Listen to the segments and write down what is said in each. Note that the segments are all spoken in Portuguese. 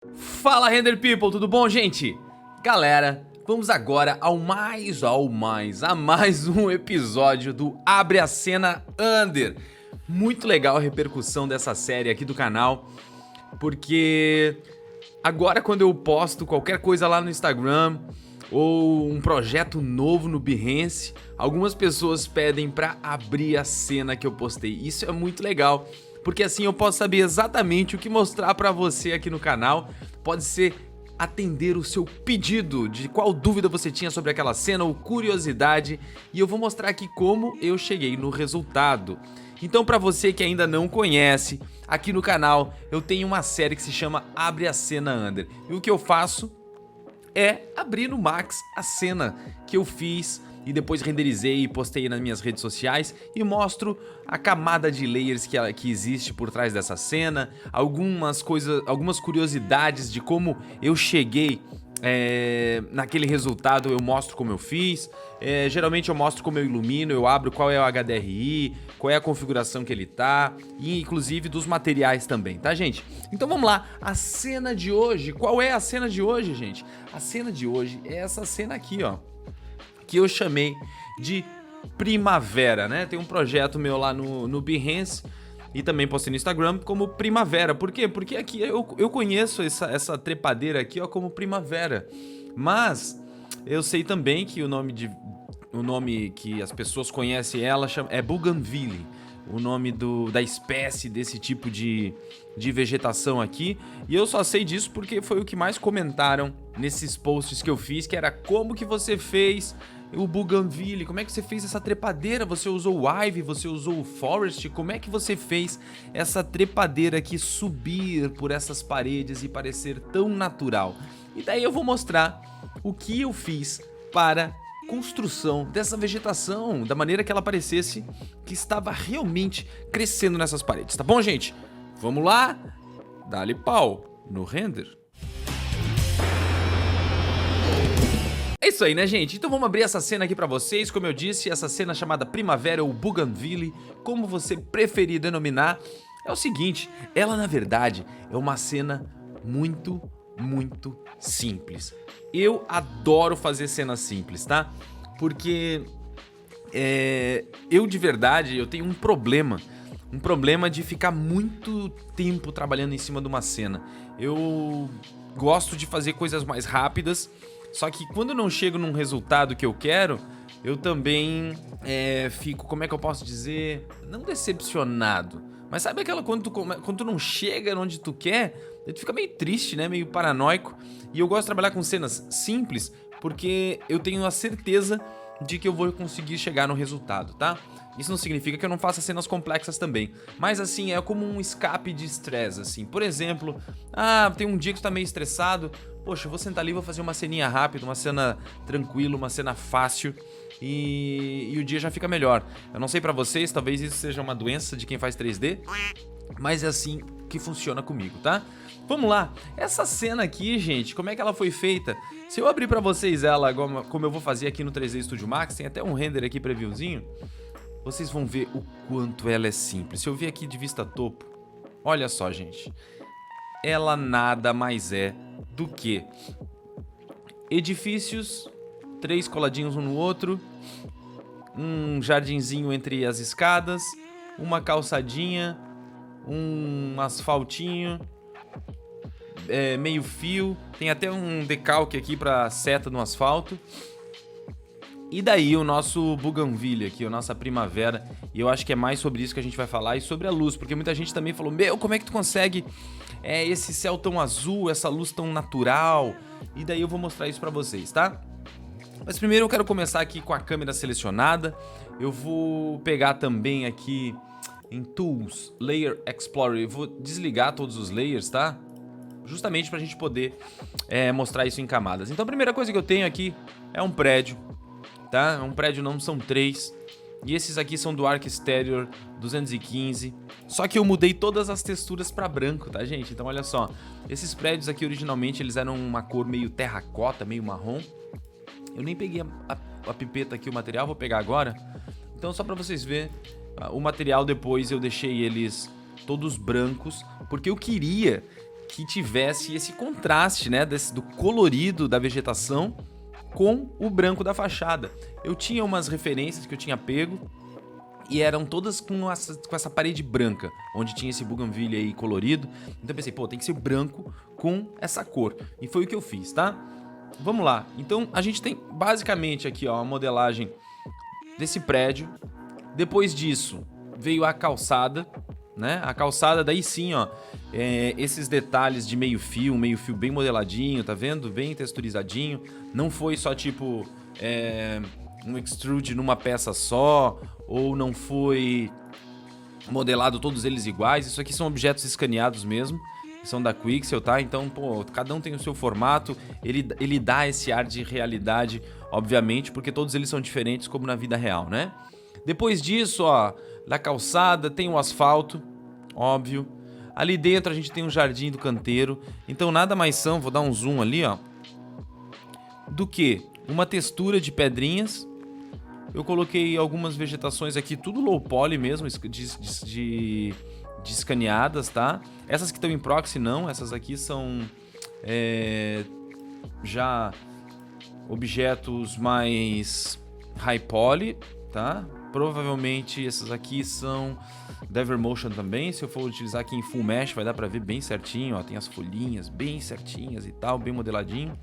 Fala, Render People, tudo bom, gente? Galera, vamos agora a mais um episódio do Abre a Cena Under. Muito legal a repercussão dessa série aqui do canal, porque agora quando eu posto qualquer coisa lá no Instagram ou um projeto novo no Behance, algumas pessoas pedem pra abrir a cena que eu postei. Isso é muito legal, porque assim eu posso saber exatamente o que mostrar pra você aqui no canal. Pode ser atender o seu pedido de qual dúvida você tinha sobre aquela cena ou curiosidade, e eu vou mostrar aqui como eu cheguei no resultado. Então, pra você que ainda não conhece, aqui no canal eu tenho uma série que se chama Abre a Cena Under, e o que eu faço é abrir no Max a cena que eu fiz e depois renderizei e postei nas minhas redes sociais e mostro a camada de layers que existe por trás dessa cena, algumas curiosidades de como eu cheguei naquele resultado. Eu mostro como eu fiz, geralmente eu mostro como eu ilumino, eu abro qual é o HDRI, qual é a configuração que ele tá, e inclusive dos materiais também, tá, gente? Então vamos lá, a cena de hoje. Qual é a cena de hoje, gente? A cena de hoje é essa cena aqui, ó, que eu chamei de Primavera, né? Tem um projeto meu lá no Behance e também postei no Instagram como Primavera. Por quê? Porque aqui eu conheço essa trepadeira aqui, ó, como Primavera. Mas eu sei também que o nome que as pessoas conhecem ela é Bougainville, o nome da espécie desse tipo de vegetação aqui. E eu só sei disso porque foi o que mais comentaram nesses posts que eu fiz, que era como que você fez o Bougainville, como é que você fez essa trepadeira, você usou o Ivy, você usou o Forest, como é que você fez essa trepadeira aqui subir por essas paredes e parecer tão natural? E daí eu vou mostrar o que eu fiz para construção dessa vegetação, da maneira que ela parecesse que estava realmente crescendo nessas paredes, tá bom, gente? Vamos lá, dá-lhe pau no render. É isso aí, né, gente? Então vamos abrir essa cena aqui pra vocês. Como eu disse, essa cena chamada Primavera ou Bougainville, como você preferir denominar, é o seguinte: ela na verdade é uma cena muito simples. Eu adoro fazer cenas simples, tá? Porque eu de verdade, eu tenho um problema de ficar muito tempo trabalhando em cima de uma cena. Eu gosto de fazer coisas mais rápidas, só que quando eu não chego num resultado que eu quero, eu também fico, como é que eu posso dizer, não decepcionado, mas sabe aquela quando tu não chega onde tu quer, tu fica meio triste, né, meio paranoico. E eu gosto de trabalhar com cenas simples porque eu tenho a certeza de que eu vou conseguir chegar no resultado, tá? Isso não significa que eu não faça cenas complexas também, mas assim, é como um escape de estresse, assim. Por exemplo, tem um dia que tu tá meio estressado, poxa, eu vou sentar ali e vou fazer uma ceninha rápida, uma cena tranquila, uma cena fácil, e o dia já fica melhor. Eu não sei pra vocês, talvez isso seja uma doença de quem faz 3D, mas é assim que funciona comigo, tá? Vamos lá, essa cena aqui, gente, como é que ela foi feita? Se eu abrir pra vocês ela, como eu vou fazer aqui no 3D Studio Max, tem até um render aqui previewzinho, vocês vão ver o quanto ela é simples. Se eu vir aqui de vista topo, olha só, gente, ela nada mais é do que edifícios, 3 coladinhos um no outro, um jardinzinho entre as escadas, uma calçadinha, um asfaltinho, meio fio, tem até um decalque aqui pra seta no asfalto. E daí o nosso Bougainville aqui, a nossa primavera, e eu acho que é mais sobre isso que a gente vai falar, e sobre a luz, porque muita gente também falou, meu, como é que tu consegue esse céu tão azul, essa luz tão natural? E daí eu vou mostrar isso pra vocês, tá? Mas primeiro eu quero começar aqui com a câmera selecionada. Eu vou pegar também aqui em Tools, Layer Explorer, eu vou desligar todos os layers, tá? Justamente pra gente poder mostrar isso em camadas. Então a primeira coisa que eu tenho aqui é um prédio, tá? É um prédio, não são 3. E esses aqui são do Arc Exterior 215. Só que eu mudei todas as texturas pra branco, tá, gente? Então olha só, esses prédios aqui originalmente eles eram uma cor meio terracota, meio marrom. Eu nem peguei a pipeta aqui, o material, vou pegar agora. Então só pra vocês verem, o material depois eu deixei eles todos brancos, porque eu queria que tivesse esse contraste, né, do colorido da vegetação com o branco da fachada. Eu tinha umas referências que eu tinha pego e eram todas com essa parede branca, onde tinha esse bougainville aí colorido. Então eu pensei, pô, tem que ser branco com essa cor. E foi o que eu fiz, tá? Vamos lá. Então a gente tem basicamente aqui, ó, a modelagem desse prédio. Depois disso veio a calçada, né? A calçada, daí sim, ó, esses detalhes de meio fio bem modeladinho, tá vendo? Bem texturizadinho. Não foi só tipo um extrude numa peça só, ou não foi modelado todos eles iguais. Isso aqui são objetos escaneados mesmo, são da Quixel, tá? Então, pô, cada um tem o seu formato, ele dá esse ar de realidade, obviamente, porque todos eles são diferentes como na vida real, né? Depois disso, ó, da calçada tem o asfalto, óbvio. Ali dentro a gente tem um jardim do canteiro. Então nada mais são, vou dar um zoom ali, ó, do que uma textura de pedrinhas. Eu coloquei algumas vegetações aqui, tudo low poly mesmo, de escaneadas, tá? Essas que estão em proxy não, essas aqui são já objetos mais high poly, tá? Provavelmente essas aqui são da Evermotion também. Se eu for utilizar aqui em Full Mesh, vai dar pra ver bem certinho, ó. Tem as folhinhas bem certinhas e tal, bem modeladinho.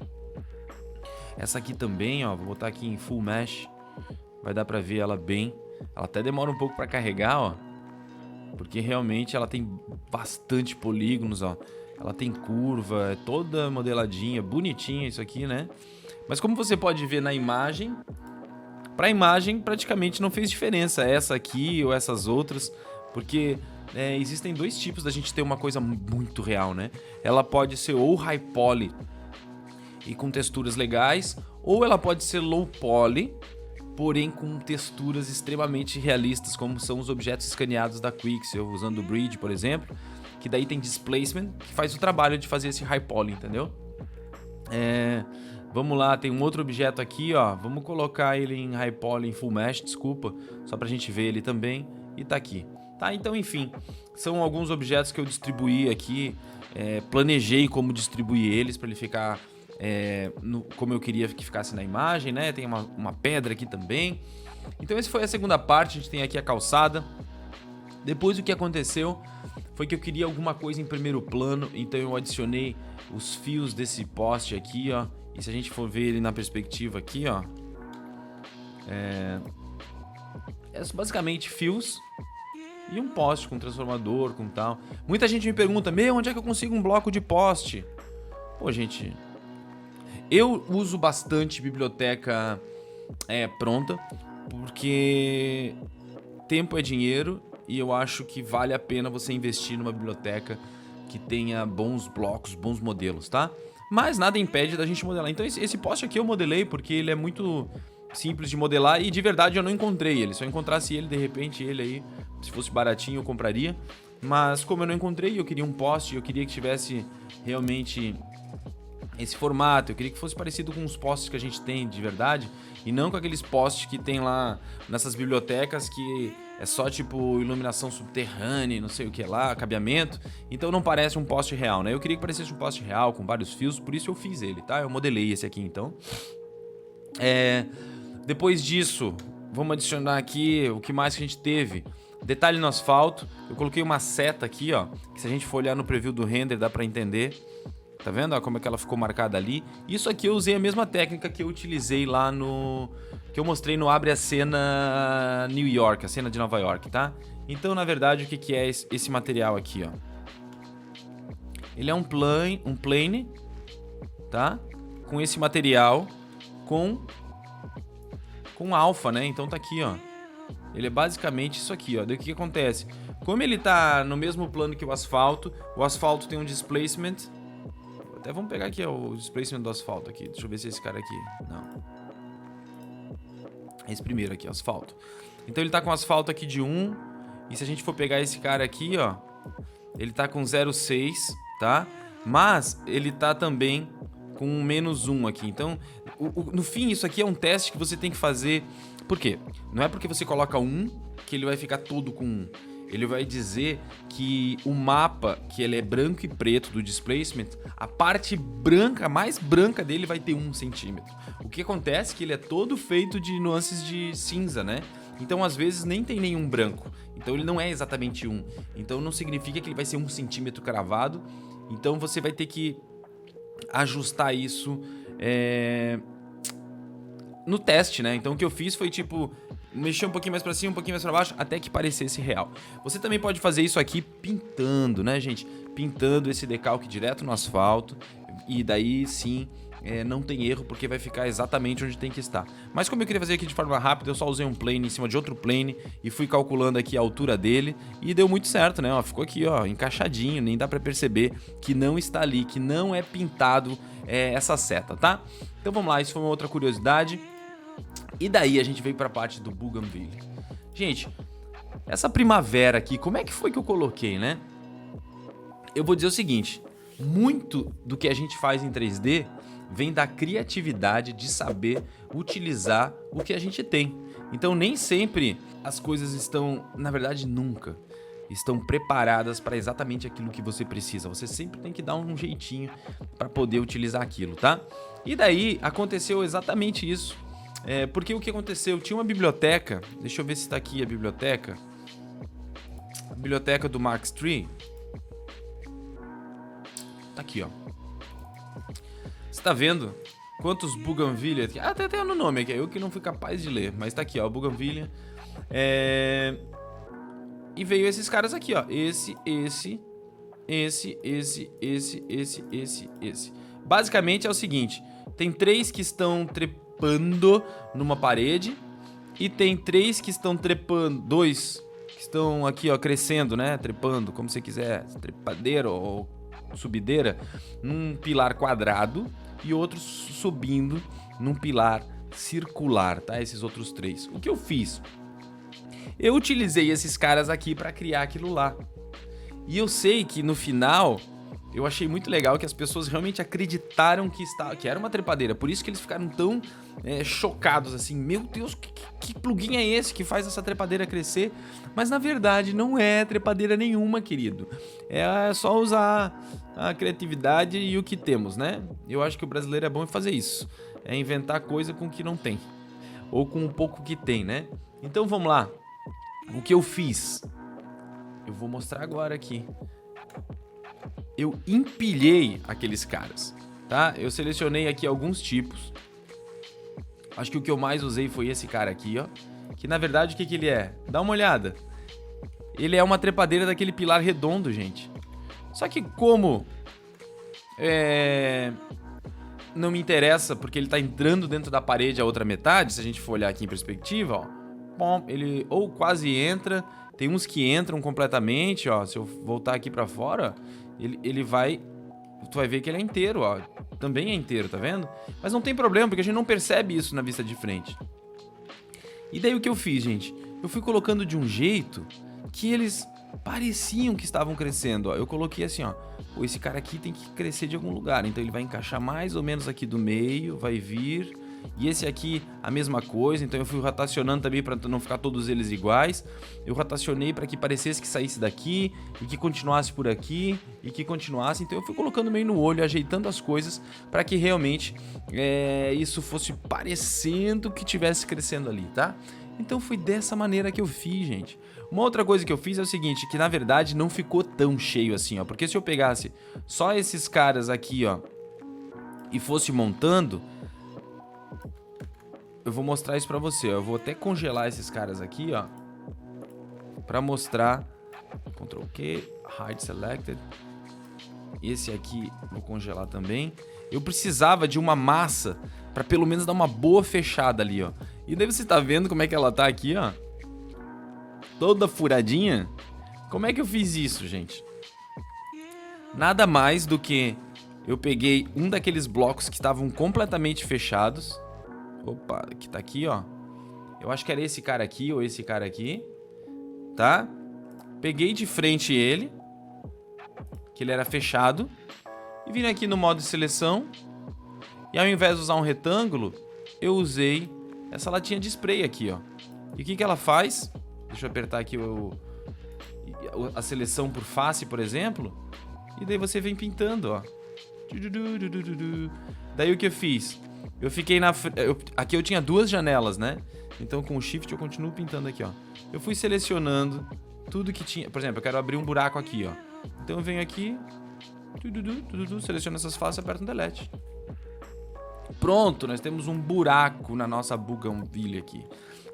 Essa aqui também, ó, vou botar aqui em Full Mesh, vai dar pra ver ela bem. Ela até demora um pouco pra carregar, ó, porque realmente ela tem bastante polígonos, ó. Ela tem curva, é toda modeladinha, bonitinha isso aqui, né? Mas como você pode ver na imagem, pra imagem praticamente não fez diferença essa aqui ou essas outras, porque existem dois tipos da gente ter uma coisa muito real, né? Ela pode ser ou high poly e com texturas legais, ou ela pode ser low poly, porém com texturas extremamente realistas, como são os objetos escaneados da Quixel, usando o Bridge, por exemplo, que daí tem displacement, que faz o trabalho de fazer esse high poly, entendeu? Vamos lá, tem um outro objeto aqui, ó, vamos colocar ele em high poly, em full mesh, desculpa, só pra gente ver ele também, e tá aqui. Tá, então enfim, são alguns objetos que eu distribuí aqui, planejei como distribuir eles pra ele ficar como eu queria que ficasse na imagem, né? Tem uma pedra aqui também. Então essa foi a segunda parte, a gente tem aqui a calçada. Depois o que aconteceu foi que eu queria alguma coisa em primeiro plano, então eu adicionei os fios desse poste aqui, ó. E se a gente for ver ele na perspectiva aqui, ó, basicamente fios e um poste com transformador, com tal. Muita gente me pergunta, onde é que eu consigo um bloco de poste? Pô, gente, eu uso bastante biblioteca pronta, porque tempo é dinheiro e eu acho que vale a pena você investir numa biblioteca que tenha bons blocos, bons modelos, tá? Mas nada impede da gente modelar. Então esse poste aqui eu modelei porque ele é muito simples de modelar e de verdade eu não encontrei ele. Se eu encontrasse ele, de repente ele aí, se fosse baratinho eu compraria. Mas como eu não encontrei, eu queria um poste, eu queria que tivesse realmente esse formato, eu queria que fosse parecido com os postes que a gente tem de verdade e não com aqueles postes que tem lá nessas bibliotecas que é só tipo iluminação subterrânea, não sei o que lá, cabeamento, então não parece um poste real, né? Eu queria que parecesse um poste real com vários fios, por isso eu fiz ele, tá? Eu modelei esse aqui então. Depois disso, vamos adicionar aqui o que mais que a gente teve. Detalhe no asfalto, eu coloquei uma seta aqui, ó, que se a gente for olhar no preview do render dá pra entender. Tá vendo ó, como é que ela ficou marcada ali? Isso aqui eu usei a mesma técnica que eu utilizei lá no... que eu mostrei no Abre a Cena New York, a cena de Nova York, tá? Então, na verdade, o que é esse material aqui, ó? Ele é um plane, tá? Com esse material, com alfa, né? Então tá aqui, ó. Ele é basicamente isso aqui, ó. Daí o que acontece? Como ele tá no mesmo plano que o asfalto tem um displacement... Até vamos pegar aqui ó, o displacement do asfalto aqui. Deixa eu ver se é esse cara aqui. Não. Esse primeiro aqui, asfalto. Então ele tá com asfalto aqui de 1. E se a gente for pegar esse cara aqui, ó, ele tá com 0,6, tá? Mas ele tá também com -1 aqui. Então, no fim, isso aqui é um teste que você tem que fazer. Por quê? Não é porque você coloca 1 que ele vai ficar todo com 1. ele vai dizer que o mapa, que ele é branco e preto do displacement, a parte branca, mais branca dele vai ter 1 centímetro. O que acontece é que ele é todo feito de nuances de cinza, né? Então, às vezes, nem tem nenhum branco. Então, ele não é exatamente 1. Então, não significa que ele vai ser 1 centímetro cravado. Então, você vai ter que ajustar isso no teste, né? Então, o que eu fiz foi, tipo, mexer um pouquinho mais pra cima, um pouquinho mais pra baixo, até que parecesse real. Você também pode fazer isso aqui pintando, né, gente? Pintando esse decalque direto no asfalto. E daí, sim, não tem erro, porque vai ficar exatamente onde tem que estar. Mas como eu queria fazer aqui de forma rápida, eu só usei um plane em cima de outro plane e fui calculando aqui a altura dele e deu muito certo, né? Ó, ficou aqui, ó, encaixadinho, nem dá pra perceber que não está ali, que não é pintado essa seta, tá? Então vamos lá, isso foi uma outra curiosidade. E daí a gente veio pra parte do Bougainville. Gente, essa primavera aqui, como é que foi que eu coloquei, né? Eu vou dizer o seguinte, muito do que a gente faz em 3D vem da criatividade de saber utilizar o que a gente tem. Então nem sempre as coisas estão, na verdade nunca, estão preparadas para exatamente aquilo que você precisa. Você sempre tem que dar um jeitinho para poder utilizar aquilo, tá? E daí aconteceu exatamente isso. Porque o que aconteceu? Tinha uma biblioteca, deixa eu ver se tá aqui a biblioteca. A biblioteca do Max Tree. Tá aqui, ó. Você tá vendo quantos Bougainville aqui? Ah, até no nome aqui, eu que não fui capaz de ler, mas tá aqui, ó, Bougainville. E veio esses caras aqui, ó. Esse. Basicamente é o seguinte, tem 3 que estão trepando numa parede e tem 3 que estão trepando, 2 que estão aqui, ó, crescendo, né? Trepando, como você quiser, trepadeira ou subideira, num pilar quadrado e outros subindo num pilar circular, tá? Esses outros 3. O que eu fiz? Eu utilizei esses caras aqui para criar aquilo lá. E eu sei que no final eu achei muito legal que as pessoas realmente acreditaram que era uma trepadeira. Por isso que eles ficaram tão chocados assim. Meu Deus, que plugin é esse que faz essa trepadeira crescer? Mas na verdade não é trepadeira nenhuma, querido. É só usar a criatividade e o que temos, né? Eu acho que o brasileiro é bom em fazer isso. É inventar coisa com o que não tem. Ou com um pouco que tem, né? Então vamos lá. O que eu fiz? Eu vou mostrar agora aqui. Eu empilhei aqueles caras, tá? Eu selecionei aqui alguns tipos. Acho que o que eu mais usei foi esse cara aqui, ó. Que na verdade o que ele é? Dá uma olhada. Ele é uma trepadeira daquele pilar redondo, gente. Só que como não me interessa, porque ele tá entrando dentro da parede a outra metade, se a gente for olhar aqui em perspectiva, ó. Bom, ele ou quase entra, tem uns que entram completamente, ó. Se eu voltar aqui pra fora, ele vai... Tu vai ver que ele é inteiro, ó. Também é inteiro, tá vendo? Mas não tem problema, porque a gente não percebe isso na vista de frente. E daí o que eu fiz, gente? Eu fui colocando de um jeito que eles pareciam que estavam crescendo, ó. Eu coloquei assim, ó. Pô, esse cara aqui tem que crescer de algum lugar. Então ele vai encaixar mais ou menos aqui do meio, vai vir... E esse aqui, a mesma coisa, então eu fui rotacionando também para não ficar todos eles iguais. Eu rotacionei para que parecesse que saísse daqui e que continuasse por aqui e que continuasse. Então eu fui colocando meio no olho, ajeitando as coisas para que realmente isso fosse parecendo que estivesse crescendo ali, tá? Então foi dessa maneira que eu fiz, gente. Uma outra coisa que eu fiz é o seguinte, que na verdade não ficou tão cheio assim, ó. Porque se eu pegasse só esses caras aqui, ó, e fosse montando... Eu vou mostrar isso pra você, ó. Eu vou até congelar esses caras aqui, ó, pra mostrar. Ctrl Q, Hide Selected. Esse aqui vou congelar também. Eu precisava de uma massa pra pelo menos dar uma boa fechada ali, ó. E daí você tá vendo como é que ela tá aqui, ó. Toda furadinha. Como é que eu fiz isso, gente? Nada mais do que eu peguei um daqueles blocos que estavam completamente fechados. Opa, que tá aqui, ó. Eu acho que era esse cara aqui ou esse cara aqui, tá? Peguei de frente ele, que ele era fechado, e vim aqui no modo de seleção. E ao invés de usar um retângulo, eu usei essa latinha de spray aqui, ó. E o que ela faz? Deixa eu apertar aqui o a seleção por face, por exemplo, e daí você vem pintando, ó. Daí o que eu fiz? Eu fiquei aqui eu tinha 2 janelas, né? Então com o Shift eu continuo pintando aqui, ó. Eu fui selecionando tudo que tinha. Por exemplo, eu quero abrir um buraco aqui, ó. Então eu venho aqui, seleciono essas faces e aperto no Delete. Pronto, nós temos um buraco na nossa Bougainville aqui.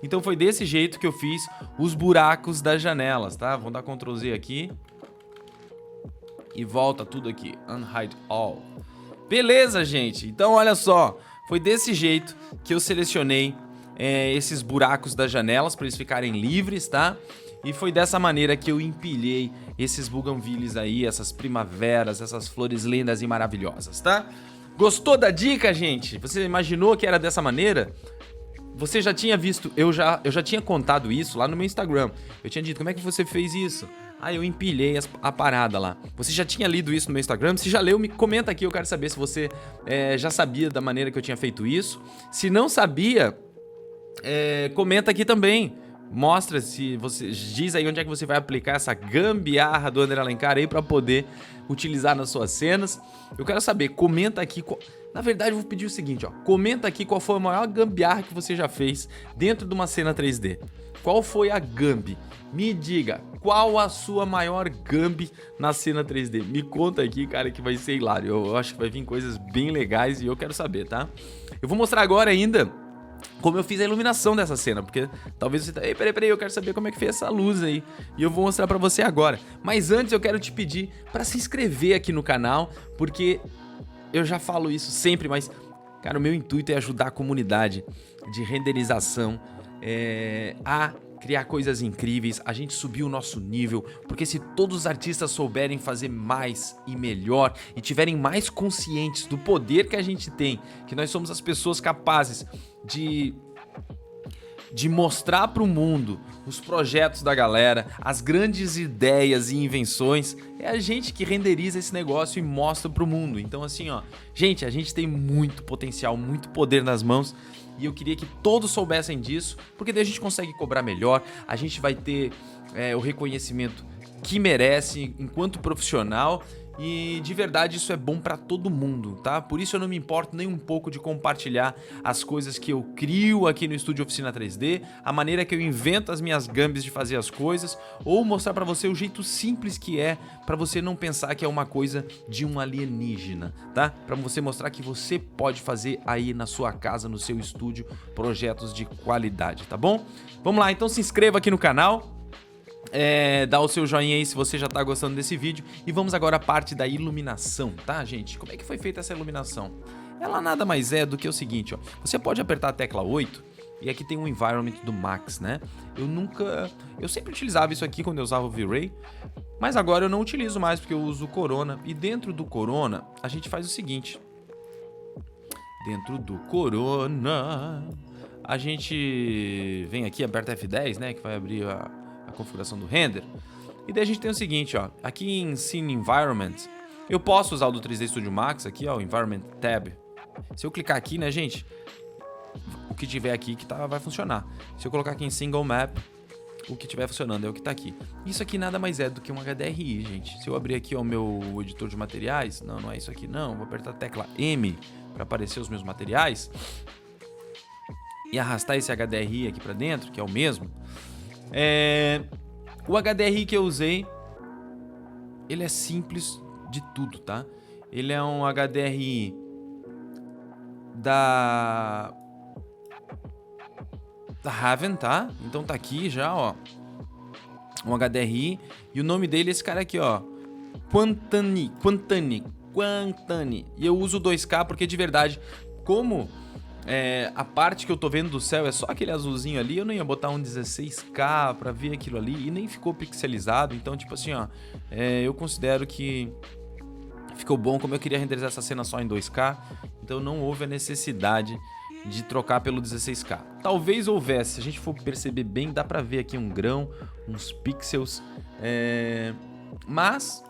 Então foi desse jeito que eu fiz os buracos das janelas, tá? Vamos dar Ctrl Z aqui. E volta tudo aqui. Unhide all. Beleza, gente. Então, olha só. Foi desse jeito que eu selecionei esses buracos das janelas para eles ficarem livres, tá? E foi dessa maneira que eu empilhei esses bougainvilles aí, essas primaveras, essas flores lindas e maravilhosas, tá? Gostou da dica, gente? Você imaginou que era dessa maneira? Você já tinha visto, eu já tinha contado isso lá no meu Instagram. Eu tinha dito, como é que você fez isso? Ah, eu empilhei a parada lá. Você já tinha lido isso no meu Instagram? Se já leu, me comenta aqui, eu quero saber se você já sabia da maneira que eu tinha feito isso. Se não sabia, comenta aqui também. Mostra se você diz aí onde é que você vai aplicar essa gambiarra do Ander Alencar aí pra poder utilizar nas suas cenas. Eu quero saber, comenta aqui. Na verdade, eu vou pedir o seguinte, ó. Comenta aqui qual foi a maior gambiarra que você já fez dentro de uma cena 3D. Qual foi a gambi? Me diga, qual a sua maior gambi na cena 3D? Me conta aqui, cara, que vai ser hilário. Eu acho que vai vir coisas bem legais e eu quero saber, tá? Eu vou mostrar agora ainda como eu fiz a iluminação dessa cena, porque talvez você tá... Ei, peraí, eu quero saber como é que fez essa luz aí. E eu vou mostrar pra você agora. Mas antes eu quero te pedir pra se inscrever aqui no canal, porque eu já falo isso sempre, mas, cara, o meu intuito é ajudar a comunidade de renderização a criar coisas incríveis, a gente subir o nosso nível, porque se todos os artistas souberem fazer mais e melhor e tiverem mais conscientes do poder que a gente tem, que nós somos as pessoas capazes de mostrar para o mundo os projetos da galera, as grandes ideias e invenções, é a gente que renderiza esse negócio e mostra para o mundo. Então assim, ó, gente, a gente tem muito potencial, muito poder nas mãos e eu queria que todos soubessem disso, porque daí a gente consegue cobrar melhor, a gente vai ter o reconhecimento que merece enquanto profissional. E de verdade isso é bom pra todo mundo, tá? Por isso eu não me importo nem um pouco de compartilhar as coisas que eu crio aqui no Estúdio Oficina 3D, a maneira que eu invento as minhas gambis de fazer as coisas, ou mostrar pra você o jeito simples que é pra você não pensar que é uma coisa de um alienígena, tá? Pra você mostrar que você pode fazer aí na sua casa, no seu estúdio, projetos de qualidade, tá bom? Vamos lá, então se inscreva aqui no canal. Dá o seu joinha aí se você já tá gostando desse vídeo. E vamos agora à parte da iluminação, tá, gente? Como é que foi feita essa iluminação? Ela nada mais é do que o seguinte, ó. Você pode apertar a tecla 8 e aqui tem um environment do Max, né? Eu sempre utilizava isso aqui quando eu usava o V-Ray, mas agora eu não utilizo mais porque eu uso o Corona. E dentro do Corona, a gente faz o seguinte. Dentro do Corona, a gente vem aqui, aperta F10, né? Que vai abrir a configuração do render. E daí a gente tem o seguinte, ó, aqui em Scene Environment, eu posso usar o do 3D Studio Max aqui, ó, o Environment Tab. Se eu clicar aqui, né, gente, o que tiver aqui que vai funcionar. Se eu colocar aqui em Single Map, o que tiver funcionando é o que tá aqui. Isso aqui nada mais é do que um HDRI, gente. Se eu abrir aqui o meu editor de materiais, não é isso aqui não, vou apertar a tecla M para aparecer os meus materiais e arrastar esse HDRI aqui para dentro, que é o mesmo. O HDRI que eu usei, ele é simples de tudo, tá? Ele é um HDRI da Raven, tá? Então tá aqui já, ó, um HDRI e o nome dele é esse cara aqui, ó, Quantani. E eu uso 2K porque de verdade, como a parte que eu tô vendo do céu é só aquele azulzinho ali, eu não ia botar um 16K pra ver aquilo ali e nem ficou pixelizado, então tipo assim, ó, eu considero que ficou bom. Como eu queria renderizar essa cena só em 2K, então não houve a necessidade de trocar pelo 16K. Talvez houvesse, se a gente for perceber bem, dá pra ver aqui um grão, uns pixels, mas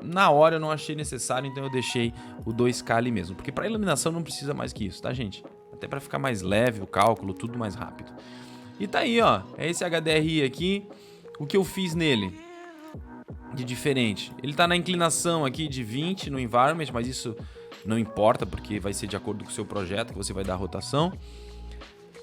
na hora eu não achei necessário, então eu deixei o 2K ali mesmo. Porque para iluminação não precisa mais que isso, tá, gente? Até para ficar mais leve o cálculo, tudo mais rápido. E tá aí, ó. É esse HDRI aqui. O que eu fiz nele? de diferente? Ele tá na inclinação aqui de 20 no environment, mas isso não importa, porque vai ser de acordo com o seu projeto que você vai dar a rotação.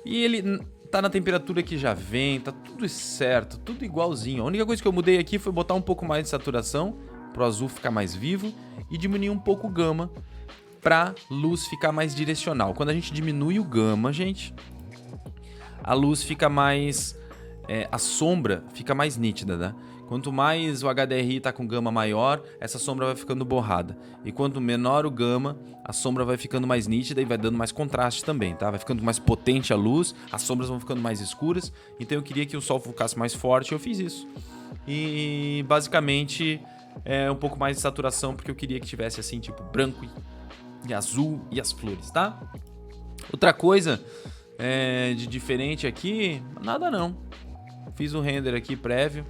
E ele tá na temperatura que já vem, tá tudo certo, tudo igualzinho. A única coisa que eu mudei aqui foi botar um pouco mais de saturação, pro azul ficar mais vivo, e diminuir um pouco o gama, pra luz ficar mais direcional. Quando a gente diminui o gama, gente, a luz fica mais... a sombra fica mais nítida, né? Quanto mais o HDRI tá com gama maior, essa sombra vai ficando borrada. E quanto menor o gama, a sombra vai ficando mais nítida e vai dando mais contraste também, tá? Vai ficando mais potente a luz, as sombras vão ficando mais escuras. Então eu queria que o sol ficasse mais forte e eu fiz isso. E basicamente um pouco mais de saturação, porque eu queria que tivesse assim, tipo, branco e azul e as flores, tá? Outra coisa de diferente aqui, nada não. Fiz um render aqui prévio.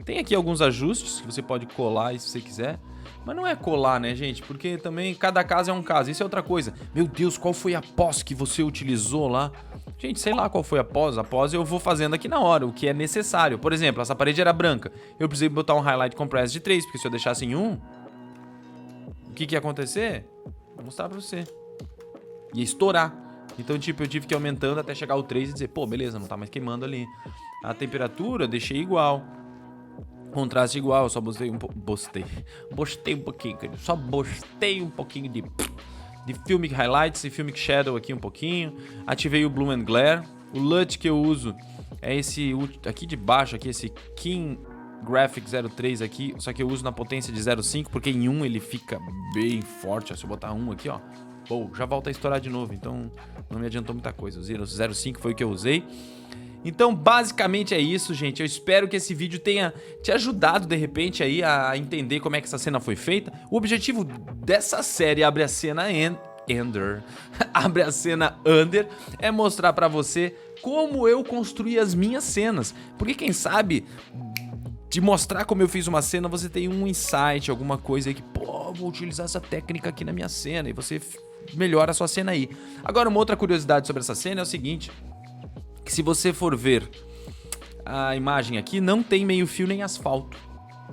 Tem aqui alguns ajustes que você pode colar se você quiser. Mas não é colar, né, gente? Porque também cada caso é um caso. Isso é outra coisa. Meu Deus, qual foi a pós que você utilizou lá? Gente, sei lá qual foi a pós. A pós eu vou fazendo aqui na hora, o que é necessário. Por exemplo, essa parede era branca. Eu precisei botar um highlight compress de 3, porque se eu deixasse em 1, o que ia acontecer? Vou mostrar pra você. Ia estourar. Então, tipo, eu tive que ir aumentando até chegar ao 3 e dizer, pô, beleza, não tá mais queimando ali. A temperatura, deixei igual. Contraste igual, eu só bostei um pouquinho, cara. Só bostei um pouquinho de Filmic Highlights e Filmic Shadow aqui um pouquinho. Ativei o Bloom and Glare. O LUT que eu uso é esse aqui de baixo, aqui, esse King Graphic 03 aqui. Só que eu uso na potência de 0.5, porque em 1 ele fica bem forte. Ó, se eu botar 1 aqui, ó, pô, já volta a estourar de novo. Então não me adiantou muita coisa. O 0.5 foi o que eu usei. Então, basicamente é isso, gente. Eu espero que esse vídeo tenha te ajudado, de repente, aí a entender como é que essa cena foi feita. O objetivo dessa série Abre a Cena Abre a Cena Under é mostrar pra você como eu construí as minhas cenas. Porque quem sabe, de mostrar como eu fiz uma cena, você tem um insight, alguma coisa aí que, pô, vou utilizar essa técnica aqui na minha cena. E você melhora a sua cena aí. Agora, uma outra curiosidade sobre essa cena é o seguinte... que se você for ver a imagem aqui, não tem meio fio nem asfalto.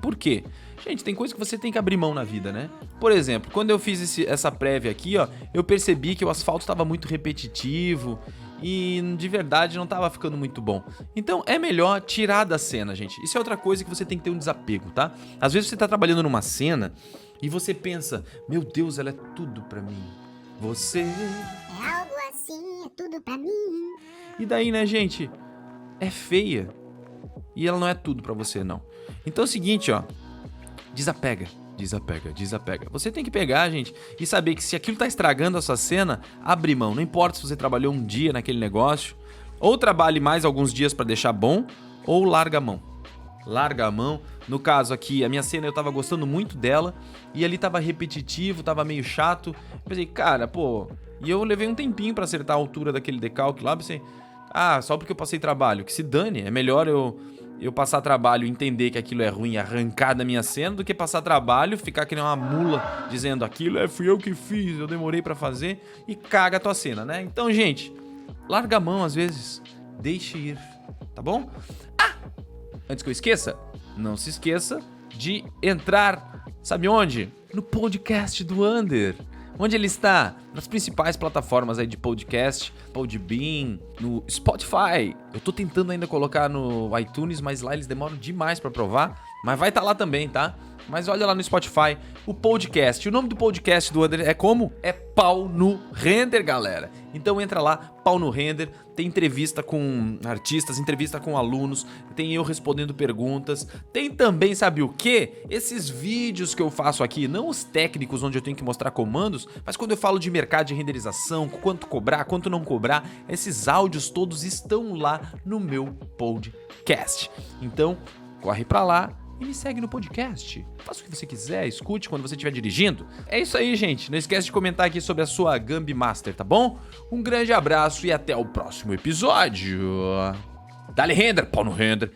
Por quê? Gente, tem coisa que você tem que abrir mão na vida, né? Por exemplo, quando eu fiz essa prévia aqui, ó, eu percebi que o asfalto estava muito repetitivo e de verdade não estava ficando muito bom. Então é melhor tirar da cena, gente. Isso é outra coisa que você tem que ter um desapego, tá? Às vezes você tá trabalhando numa cena e você pensa, meu Deus, ela é tudo pra mim. Você... é algo assim, é tudo pra mim. E daí, né, gente? É feia. E ela não é tudo pra você, não. Então é o seguinte, ó. Desapega. Você tem que pegar, gente, e saber que se aquilo tá estragando a sua cena, abre mão. Não importa se você trabalhou um dia naquele negócio, ou trabalhe mais alguns dias pra deixar bom, ou larga a mão. Larga a mão. No caso aqui, a minha cena eu tava gostando muito dela, e ali tava repetitivo, tava meio chato. Eu pensei, cara, pô... E eu levei um tempinho pra acertar a altura daquele decalque lá, pensei... só porque eu passei trabalho, que se dane, é melhor eu passar trabalho e entender que aquilo é ruim e arrancar da minha cena do que passar trabalho, ficar que nem uma mula dizendo aquilo fui eu que fiz, eu demorei pra fazer e caga a tua cena, né? Então, gente, larga a mão às vezes, deixe ir, tá bom? Antes que eu esqueça, não se esqueça de entrar, sabe onde? No podcast do Under. Onde ele está? Nas principais plataformas aí de podcast, Podbean, no Spotify. Eu tô tentando ainda colocar no iTunes, mas lá eles demoram demais pra provar. Mas vai estar lá também, tá? Mas olha lá no Spotify, o podcast. O nome do podcast do Under é como? É Pau no Render, galera. Então entra lá, Pau no Render. Tem entrevista com artistas, entrevista com alunos, tem eu respondendo perguntas. Tem também, sabe o quê? Esses vídeos que eu faço aqui, não os técnicos onde eu tenho que mostrar comandos, mas quando eu falo de mercado de renderização, quanto cobrar, quanto não cobrar, esses áudios todos estão lá no meu podcast. Então, corre pra lá e me segue no podcast. Faça o que você quiser, escute quando você estiver dirigindo. É isso aí, gente. Não esquece de comentar aqui sobre a sua Gambi Master, tá bom? Um grande abraço e até o próximo episódio. Dale render, pau no render.